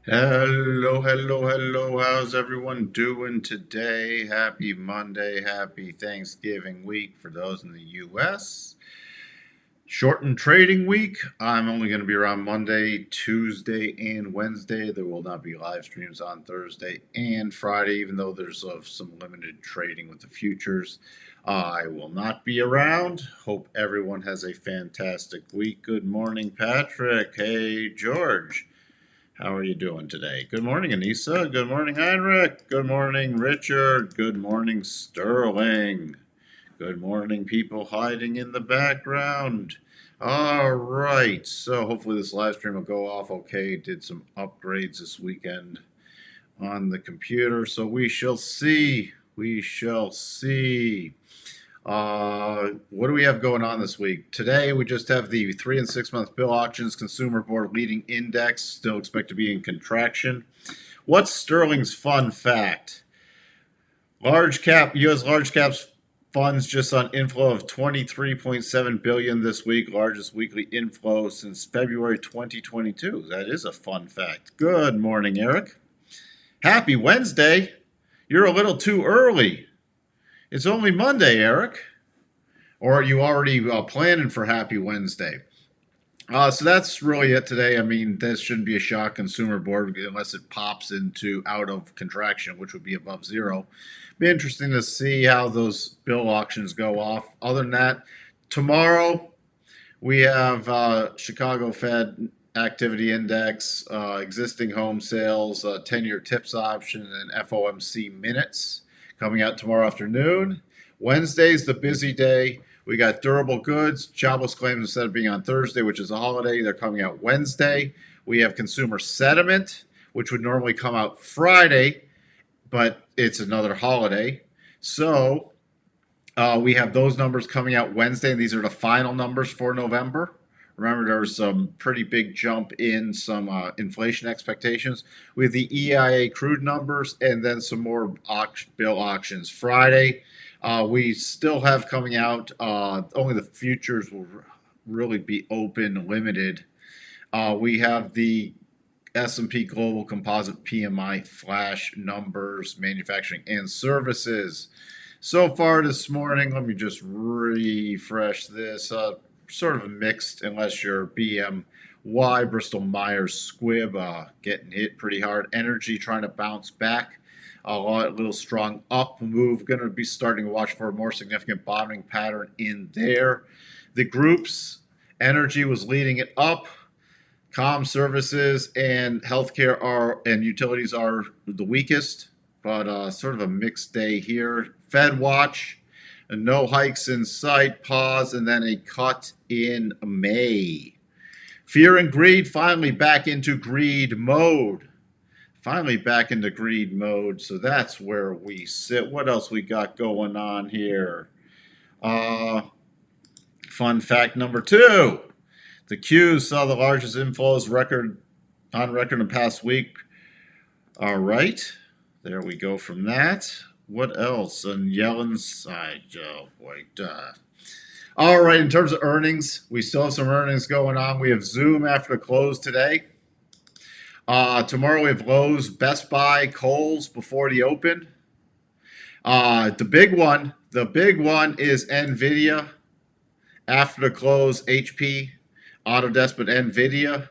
Hello, hello, hello. How's everyone doing today? Happy Monday, happy Thanksgiving week for those in the US. Shortened trading week. I'm only going to be around Monday, Tuesday, and Wednesday. There will not be live streams on Thursday and Friday, even though there's some limited trading with the futures. I will not be around. Hope everyone has a fantastic week. Good morning, Patrick. Hey, George. How are you doing today? Good morning, Anissa. Good morning, Heinrich. Good morning, Richard. Good morning, Sterling. Good morning, people hiding in the background. All right, so hopefully this live stream will go off okay. Did some upgrades this weekend on the computer, so we shall see. We shall see. What do we have going on this week? Today, we just have the 3 and 6 month bill auctions consumer board leading index, still expect to be in contraction. What's Sterling's fun fact? U.S. large caps funds just on inflow of 23.7 billion this week, largest weekly inflow since February 2022. That is a fun fact. Good morning, Eric. Happy Wednesday. You're a little too early. It's only Monday, Eric. Or are you already planning for Happy Wednesday? So that's really it today. I mean, this shouldn't be a shock consumer board unless it pops into out of contraction, which would be above zero. Be interesting to see how those bill auctions go off. Other than that, tomorrow we have Chicago Fed activity index, existing home sales, 10-year tips option, and FOMC minutes coming out tomorrow afternoon. Wednesday's the busy day. We got durable goods, jobless claims instead of being on Thursday, which is a holiday. They're coming out Wednesday. We have consumer sentiment, which would normally come out Friday, but it's another holiday. So we have those numbers coming out Wednesday, and these are the final numbers for November. Remember, there was some pretty big jump in some inflation expectations with the EIA crude numbers and then some more bill auctions Friday. We still have coming out, only the futures will really be open limited. We have the S&P Global Composite PMI flash numbers, manufacturing and services. So far this morning, let me just refresh this. Sort of mixed unless you're BMY, Bristol Myers Squibb, getting hit pretty hard. Energy trying to bounce back. A little strong up move. Going to be starting to watch for a more significant bottoming pattern in there. The groups, energy was leading it up. Comm services and healthcare and utilities are the weakest, but sort of a mixed day here. Fed watch, no hikes in sight, pause, and then a cut in May. Fear and greed finally back into greed mode. So that's where we sit. What else we got going on here? Fun fact number 2. The Qs saw the largest inflows on record in the past week. All right. There we go from that. What else? On Yellen's side, All right, in terms of earnings, we still have some earnings going on. We have Zoom after the close today. Tomorrow we have Lowe's, Best Buy, Kohl's before the open. The big one is NVDA after the close. HP, Autodesk, but NVIDIA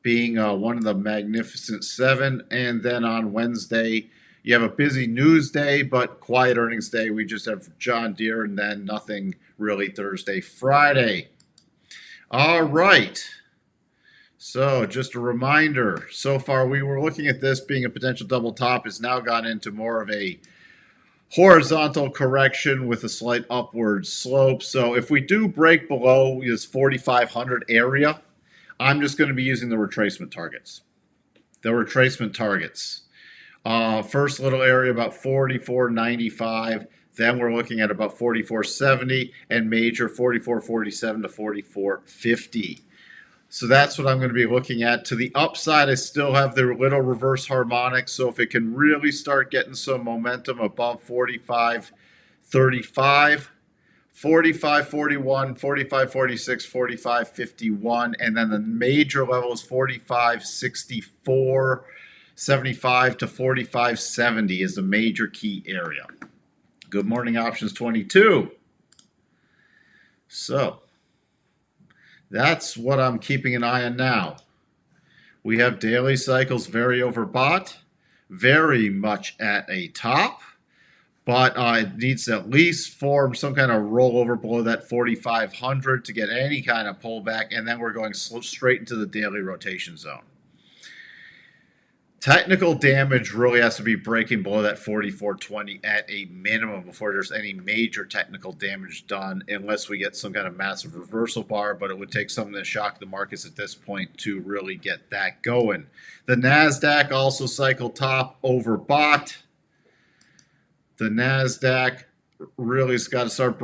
being one of the Magnificent Seven. And then on Wednesday, you have a busy news day, but quiet earnings day. We just have John Deere and then nothing really Thursday, Friday. All right. So just a reminder, so far we were looking at this being a potential double top. Has now gone into more of a horizontal correction with a slight upward slope. So if we do break below this 4,500 area, I'm just going to be using the retracement targets. First little area about 44.95. Then we're looking at about 44.70 and major 44.47 to 44.50. So that's what I'm going to be looking at. To the upside, I still have the little reverse harmonic. So if it can really start getting some momentum above 45.35, 45.41, 45.46, 45.51, and then the major level is 45.64. 75 to 45.70 is the major key area. Good morning, options 22. So that's what I'm keeping an eye on now. We have daily cycles very overbought, very much at a top, but it needs to at least form some kind of rollover below that 4,500 to get any kind of pullback, and then we're going straight into the daily rotation zone. Technical damage really has to be breaking below that 44.20 at a minimum before there's any major technical damage done, unless we get some kind of massive reversal bar, but it would take something to shock the markets at this point to really get that going. The NASDAQ also cycled top, overbought. The NASDAQ really has got to start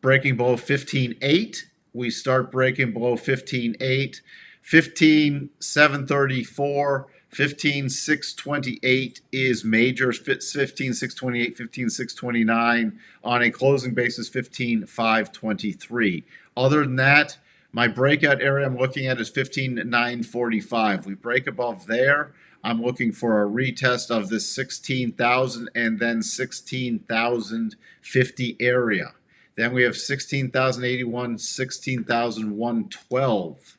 breaking below 15.8. We start breaking below 15.8, 15.734. 15,628 is major. 15,628, 15,629 on a closing basis. 15,523. Other than that, my breakout area I'm looking at is 15,945. We break above there, I'm looking for a retest of this 16,000 and then 16,050 area. Then we have 16,081, 16,112.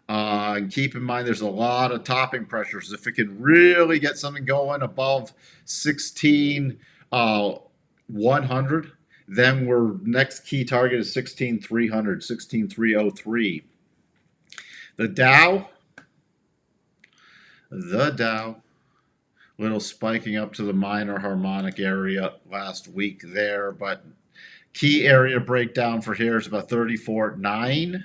And keep in mind, there's a lot of topping pressures. If it can really get something going above 16,100, then our next key target is 16,300, 16,303. The Dow, little spiking up to the minor harmonic area last week there, but key area breakdown for here is about 34.9.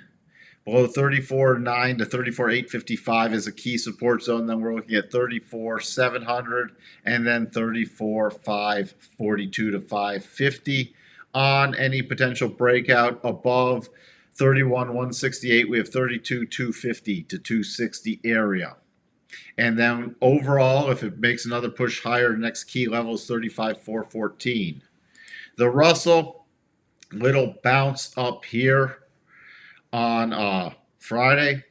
Below 34.9 to 34.855 is a key support zone. Then we're looking at 34.700 and then 34.542 to 550. On any potential breakout above 31.168, we have 32.250 to 260 area. And then overall, if it makes another push higher, next key level is 35.414. The Russell, little bounce up here on Friday,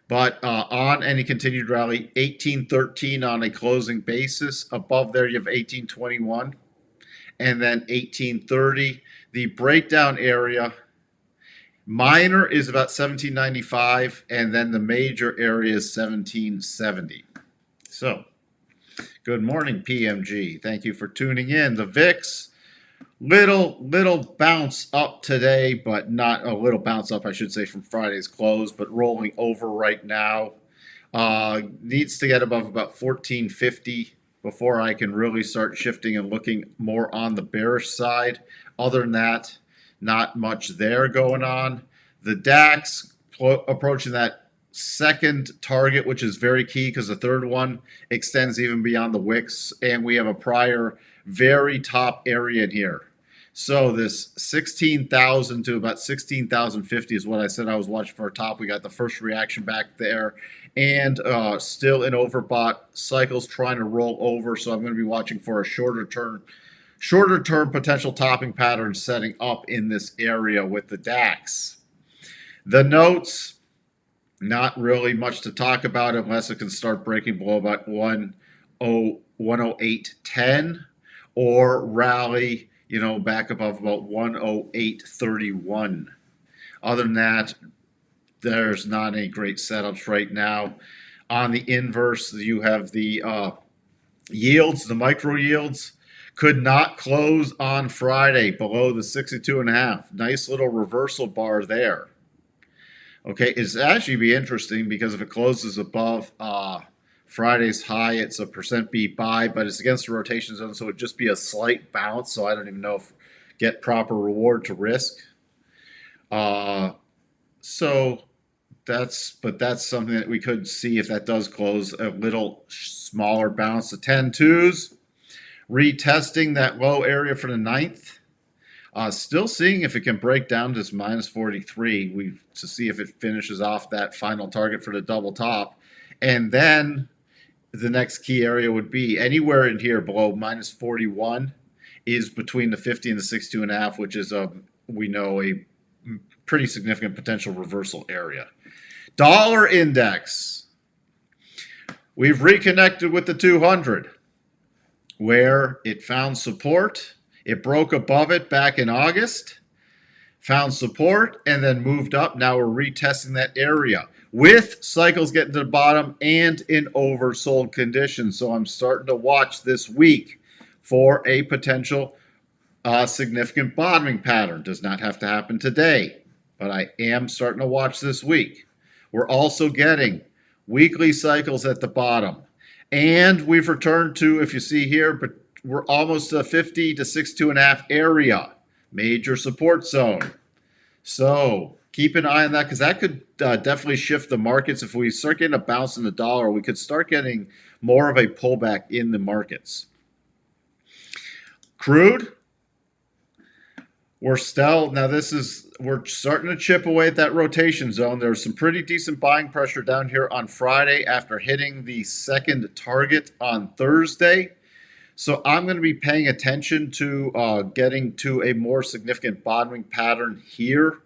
but on any continued rally, 1813 on a closing basis. Above there, you have 1821 and then 1830. The breakdown area, minor is about 1795, and then the major area is 1770. So, good morning, PMG. Thank you for tuning in. The VIX, little bounce up today, but not a little bounce up, I should say, from Friday's close, but rolling over right now. Needs to get above about 1450 before I can really start shifting and looking more on the bearish side. Other than that, not much there going on. The DAX approaching that second target, which is very key because the third one extends even beyond the wicks, and we have a prior very top area in here. So this 16,000 to about 16,050 is what I said I was watching for a top. We got the first reaction back there, and still in overbought cycles trying to roll over. So I'm going to be watching for a shorter term potential topping pattern setting up in this area with the DAX. The notes, not really much to talk about unless it can start breaking below about 108.10 or rally, back above about 108.31. Other than that, there's not any great setups right now. On the inverse, you have the yields, the micro yields, could not close on Friday below the 62.5. Nice little reversal bar there. Okay, it's actually be interesting because if it closes above Friday's high, it's a percent beat buy, but it's against the rotation zone, so it would just be a slight bounce. So I don't even know if get proper reward to risk. So that's something that we could see if that does close, a little smaller bounce. The 10-2s retesting that low area for the 9th. Still seeing if it can break down to this minus 43 to see if it finishes off that final target for the double top. And then the next key area would be anywhere in here below minus 41 is between the 50 and the 62.5, which is, we know, a pretty significant potential reversal area. Dollar index. We've reconnected with the 200 where it found support. It broke above it back in August, found support, and then moved up. Now we're retesting that area with cycles getting to the bottom and in oversold condition. So I'm starting to watch this week for a potential significant bottoming pattern. Does not have to happen today, but I am starting to watch this week. We're also getting weekly cycles at the bottom. And we've returned to, if you see here, but we're almost a 50 to 62.5 area, major support zone. So keep an eye on that because that could definitely shift the markets. If we start getting a bounce in the dollar, we could start getting more of a pullback in the markets. Crude, we're still, now we're starting to chip away at that rotation zone. There's some pretty decent buying pressure down here on Friday after hitting the second target on Thursday. So I'm going to be paying attention to getting to a more significant bottoming pattern here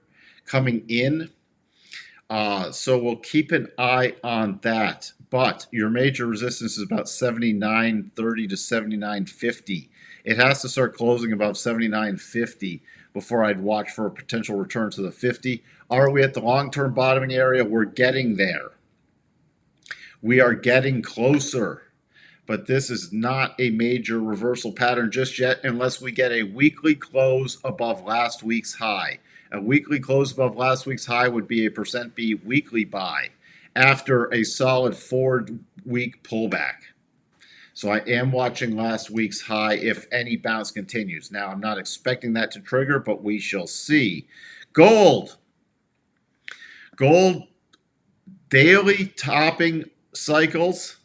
coming in. So we'll keep an eye on that. But your major resistance is about 79.30 to 79.50. It has to start closing above 79.50 before I'd watch for a potential return to the 50. Are we at the long-term bottoming area? We're getting there. We are getting closer. But this is not a major reversal pattern just yet unless we get a weekly close above last week's high. A weekly close above last week's high would be a %B weekly buy after a solid 4-week pullback. So I am watching last week's high if any bounce continues. Now, I'm not expecting that to trigger, but we shall see. Gold. Gold daily topping cycles.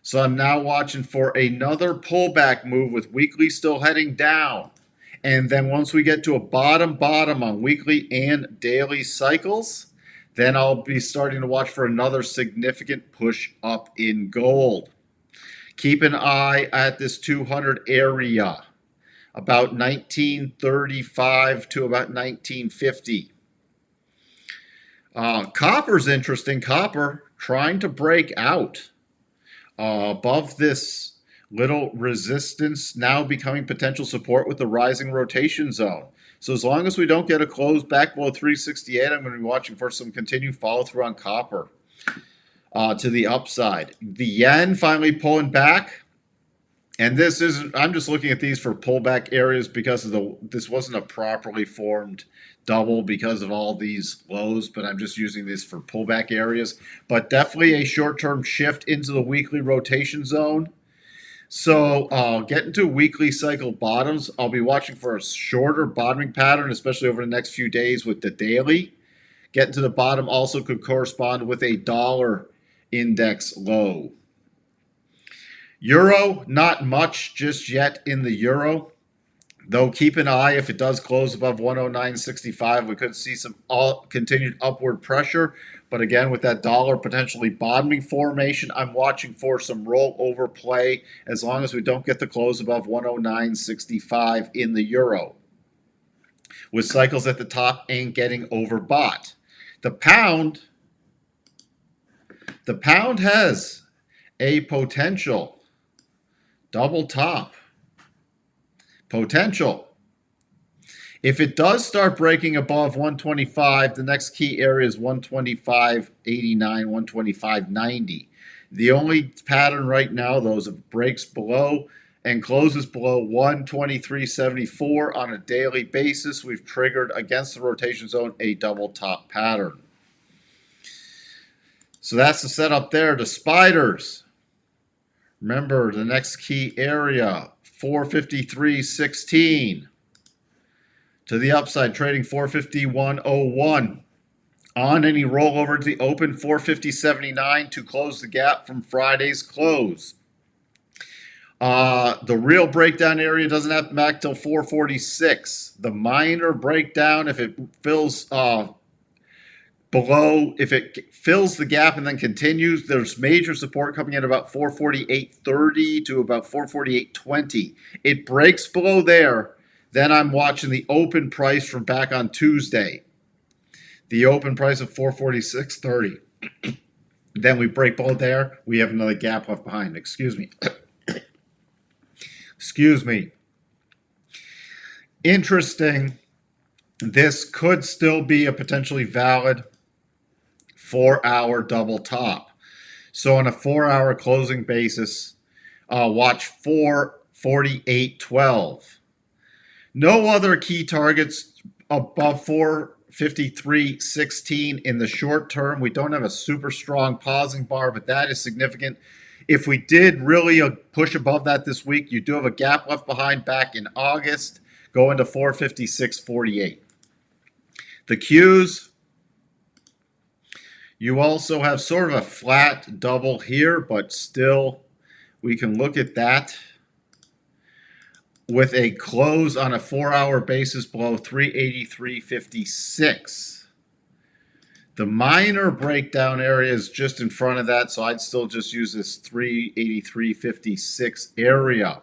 So I'm now watching for another pullback move with weekly still heading down. And then once we get to a bottom on weekly and daily cycles, then I'll be starting to watch for another significant push up in gold. Keep an eye at this 200 area, about 1935 to about 1950. Copper's interesting. Copper trying to break out above this little resistance, now becoming potential support with the rising rotation zone. So as long as we don't get a close back below 368, I'm going to be watching for some continued follow through on copper to the upside. The yen finally pulling back. And this isn't, I'm just looking at these for pullback areas because of this wasn't a properly formed double because of all these lows, but I'm just using this for pullback areas. But definitely a short-term shift into the weekly rotation zone. So getting to weekly cycle bottoms, I'll be watching for a shorter bottoming pattern, especially over the next few days with the daily. Getting to the bottom also could correspond with a dollar index low. Euro, not much just yet in the euro. Though keep an eye, if it does close above 109.65, we could see some continued upward pressure. But again, with that dollar potentially bottoming formation, I'm watching for some rollover play as long as we don't get the close above 109.65 in the euro. With cycles at the top and getting overbought. The pound has a potential double top. Potential. If it does start breaking above 125, the next key area is 125.89, 125.90. The only pattern right now, though, is if it breaks below and closes below 123.74 on a daily basis, we've triggered against the rotation zone a double top pattern. So that's the setup there. The spiders. Remember, the next key area, 453.16. To the upside, trading 451.01. On any rollover to the open, 450.79 to close the gap from Friday's close. The real breakdown area doesn't happen back till 446. The minor breakdown, if it fills below, if it fills the gap and then continues, there's major support coming in about 448.30 to about 448.20. It breaks below there, then I'm watching the open price from back on Tuesday. The open price of 446.30. Then we break below there. We have another gap left behind. Excuse me. Excuse me. Interesting. This could still be a potentially valid 4-hour double top. So on a 4-hour closing basis, watch 448.12. No other key targets above 453.16 in the short term. We don't have a super strong pausing bar, but that is significant. If we did really push above that this week, you do have a gap left behind back in August, going to 456.48. The Qs, you also have sort of a flat double here, but still we can look at that with a close on a 4-hour basis below 383.56. The minor breakdown area is just in front of that, so I'd still just use this 383.56 area.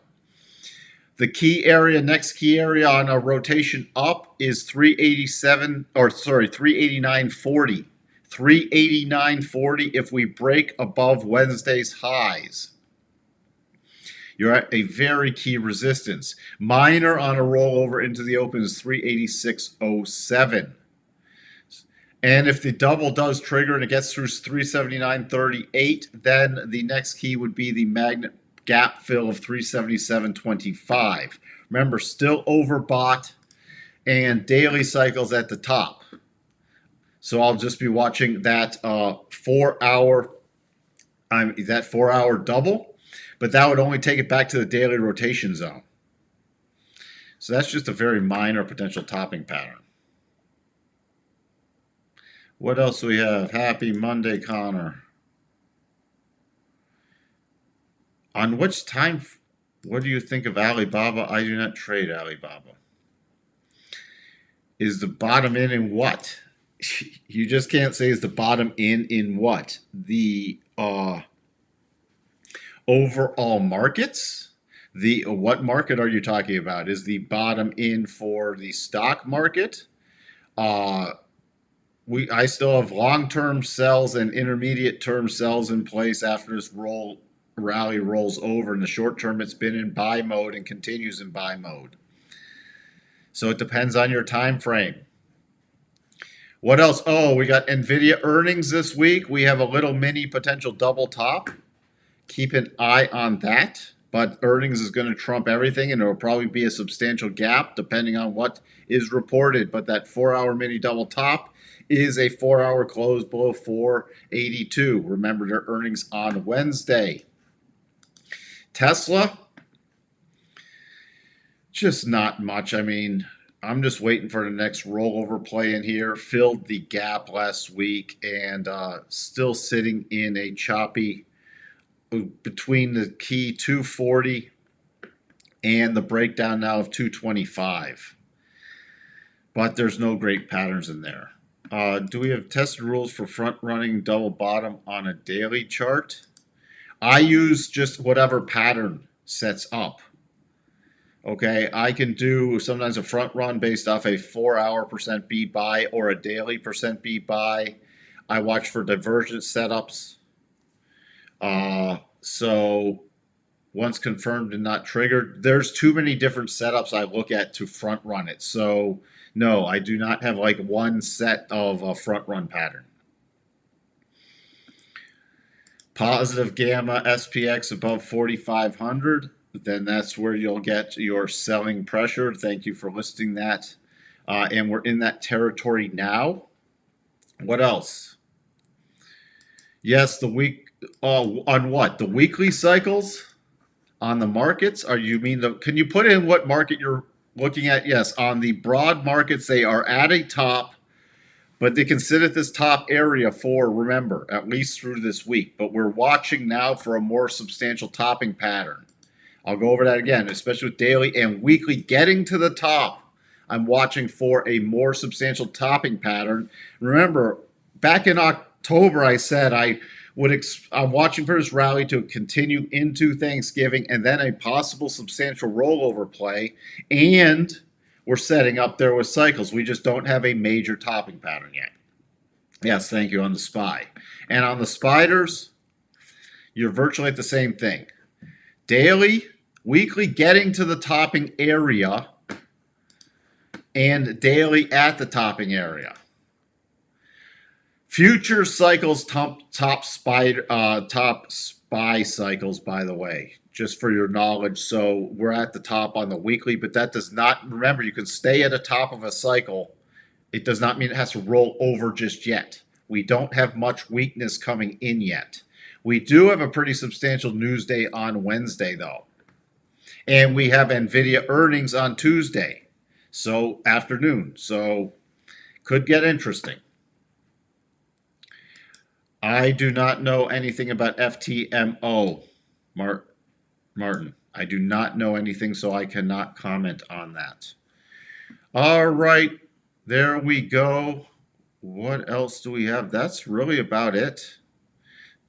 The key area, next key area on a rotation up is 389.40. 389.40 if we break above Wednesday's highs. You're at a very key resistance. Minor on a rollover into the open is 386.07. And if the double does trigger and it gets through 379.38, then the next key would be the magnet gap fill of 377.25. Remember, still overbought and daily cycles at the top. So I'll just be watching that 4-hour double, but that would only take it back to the daily rotation zone. So that's just a very minor potential topping pattern. What else do we have? Happy Monday, Connor. On which time, what do you think of Alibaba? I do not trade Alibaba. Is the bottom in what? You just can't say is the bottom in what? The overall markets? What market are you talking about? Is the bottom in for the stock market? I still have long-term sells and intermediate-term sells in place after this rally rolls over. In the short term, it's been in buy mode and continues in buy mode. So it depends on your time frame. What else? Oh, we got NVDA earnings this week. We have a little mini potential double top. Keep an eye on that. But earnings is going to trump everything, and it will probably be a substantial gap depending on what is reported. But that 4-hour mini double top is a 4-hour close below 482. Remember their earnings on Wednesday. Tesla, just not much. I mean, I'm just waiting for the next rollover play in here. Filled the gap last week and still sitting in a choppy between the key 240 and the breakdown now of 225. But there's no great patterns in there. Do we have tested rules for front running double bottom on a daily chart? I use just whatever pattern sets up. Okay, I can do sometimes a front run based off a 4-hour %B buy or a daily %B buy. I watch for divergent setups. So once confirmed and not triggered, there's too many different setups I look at to front run it. So no, I do not have like one set of a front run pattern. Positive gamma SPX above 4,500. Then that's where you'll get your selling pressure. Thank you for listing that. And we're in that territory now. What else? Yes, the week on what? The weekly cycles on the markets? Can you put in what market you're looking at? Yes, on the broad markets, they are at a top, but they can sit at this top area for, remember, at least through this week. But we're watching now for a more substantial topping pattern. I'll go over that again, especially with daily and weekly getting to the top. I'm watching for a more substantial topping pattern. Remember, back in October, I said I'm watching for this rally to continue into Thanksgiving and then a possible substantial rollover play. And we're setting up there with cycles. We just don't have a major topping pattern yet. Yes, thank you, on the SPY. And on the spiders, you're virtually at the same thing. Daily, weekly getting to the topping area, and daily at the topping area. Future cycles top SPY cycles, by the way, just for your knowledge. So we're at the top on the weekly, but that does not, remember, you can stay at the top of a cycle. It does not mean it has to roll over just yet. We don't have much weakness coming in yet. We do have a pretty substantial news day on Wednesday, though. And we have NVDA earnings on Tuesday, so afternoon. So could get interesting. I do not know anything about FTMO, Martin. I do not know anything, so I cannot comment on that. All right, there we go. What else do we have? That's really about it.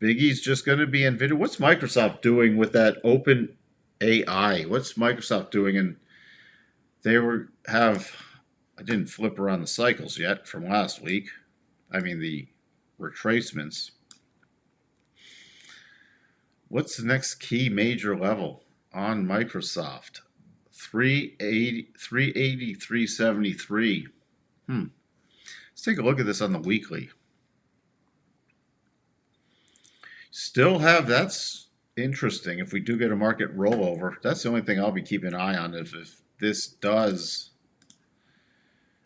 Biggie's just going to be NVIDIA. What's Microsoft doing with that open AI? What's Microsoft doing? And they I didn't flip around the cycles yet from last week. I mean, the retracements. What's the next key major level on Microsoft? 380, 373. Let's take a look at this on the weekly. Still have, that's interesting. If we do get a market rollover, that's the only thing I'll be keeping an eye on if this does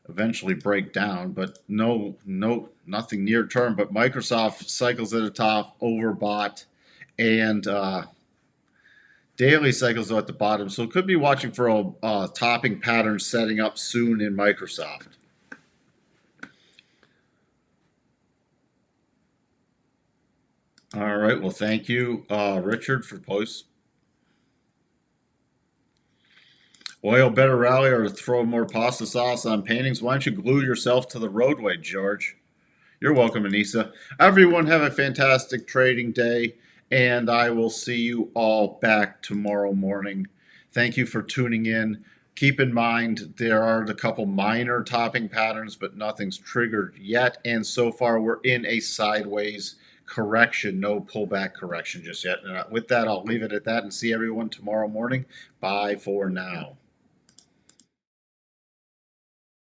eventually break down, but nothing near term. But Microsoft cycles at the top, overbought, and daily cycles are at the bottom. So it could be watching for a topping pattern setting up soon in Microsoft. All right. Well, thank you, Richard, for posts. Oil better rally or throw more pasta sauce on paintings? Why don't you glue yourself to the roadway, George? You're welcome, Anissa. Everyone have a fantastic trading day, and I will see you all back tomorrow morning. Thank you for tuning in. Keep in mind there are a couple minor topping patterns, but nothing's triggered yet. And so far, we're in a sideways correction, no pullback correction just yet. And with that, I'll leave it at that and see everyone tomorrow morning. Bye for now.